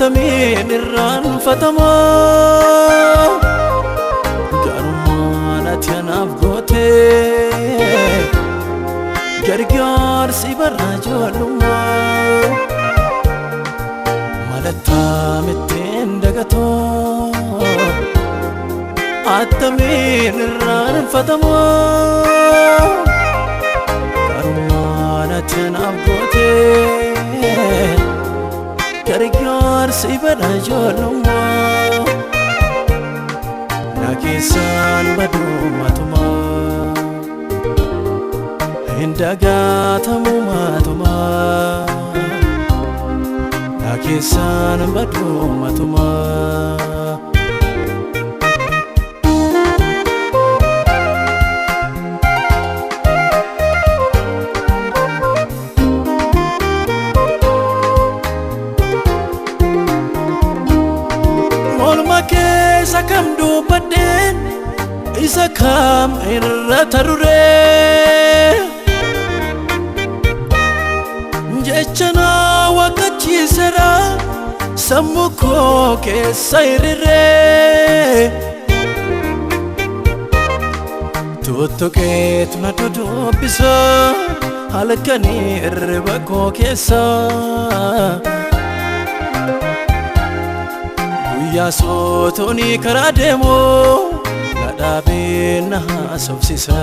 attamiin irraanfatama garummaan ati anaaf goote gargaarsi bara ijoollummaa malattaa mittiin dagatoo attamiin irraanfatama garummaan ati anaaf goote gargaarsi bara ijoollummaa na keessaan baduu matumaa hin dagatamu matumaa na keessaan baduu matumaa Keessa kam dubbadheen isa kam irra taruree jecha na waqachiisera sammuu koo keessa hiriiree tuttuqeetu na dudubbisa halkanii irriba koo keessa guyyaa sootoni karaa deemu na dhaabee na haasofsiisa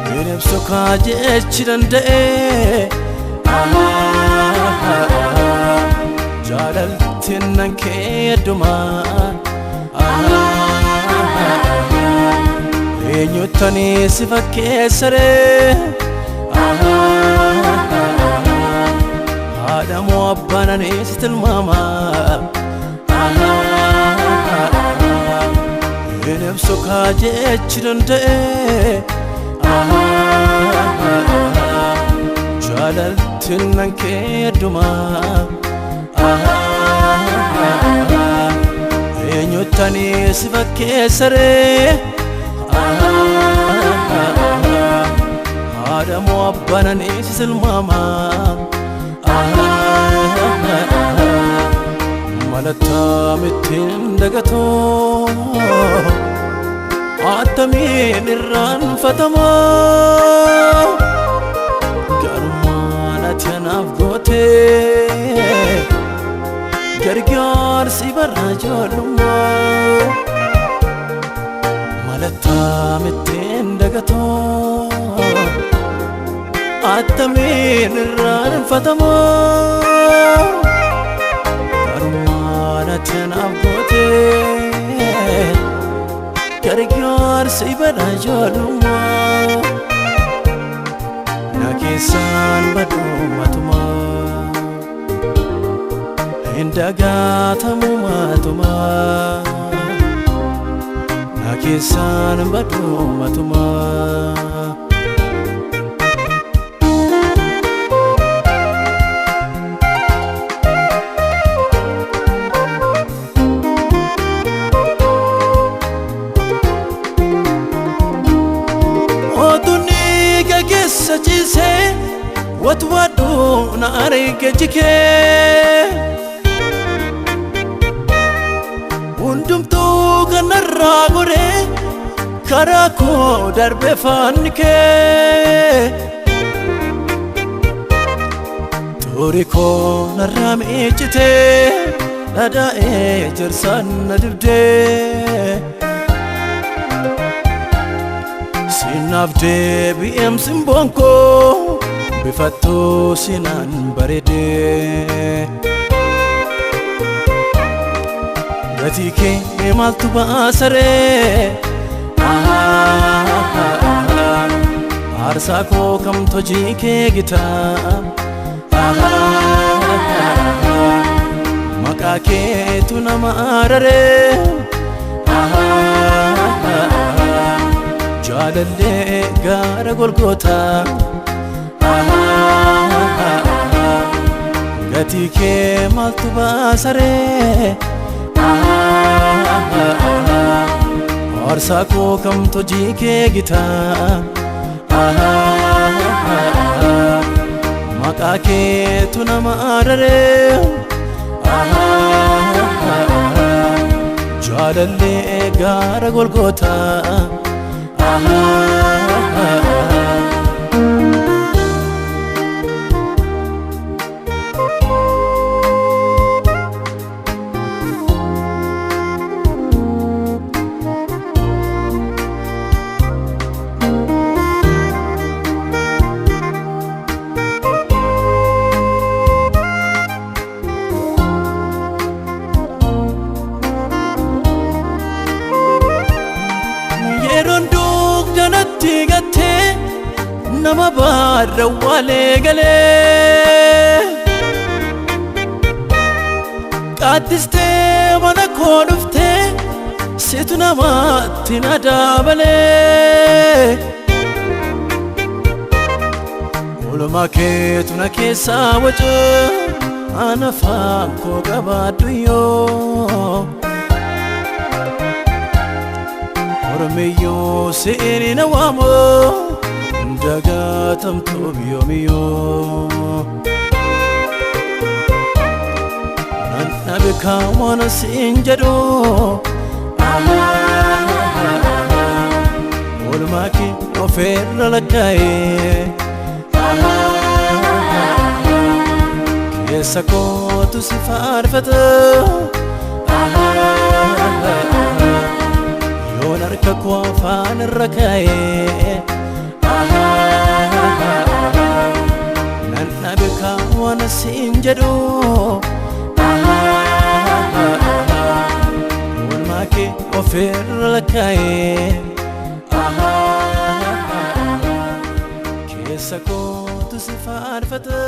bineensa kaa jechi danda'e jaalaltiin nan kee heddumaa eenyuttanii si fakkeessaree Adamu abbanan isitil mama bineensa kaa jechi danda'e jaalaltiin nan kee heddumaa eenyuttanii si fakkeessaree Adamu abbanan isitil mama malattaa mittiin dagatoo attamiin irraanfatama garummaan ati anaaf goote gargaarsi bara ijoollummaa malattaa mittiin dagatoo attamiin irraanfatama garummaan ati anaaf goote gargaarsi bara ijoollummaa na keessaan baduu matumaa hin dagatamu matumaa na keessaan baduu matumaa Sajise wat wadu na arge jike undum tu ganarra gore karako darbe fanke turiko narame chite nada ejirsan nadibde Sinafde biem simbonko bifatto sinan barede gatike maltu basare arsa ko kam tojike gita makake tunamarare jalalle gara golgota gatike maltu basare arsa ko kam tojike gita maka maqaa keetu nama arare jaalallee gaara Golgootaa nama baarra walee galee qaaddistee mana koo dhuftee situ namatti na daabalee oolmaa keetu na keessaa waca ana afaan koo qabaadhu yoo ormiyyoo si'ini na waamoo dagatamtu biyyoomiyyo nanna beekamoon siin jedhu oolmaa kee ofirra lakkaa'ee keessa kootu si faarfata yoon harka koo afaan irra kaa'ee nanna beekamoon siin jedhu oolmaa kee ofirra lakkaa'ee keessa kootu si faarfata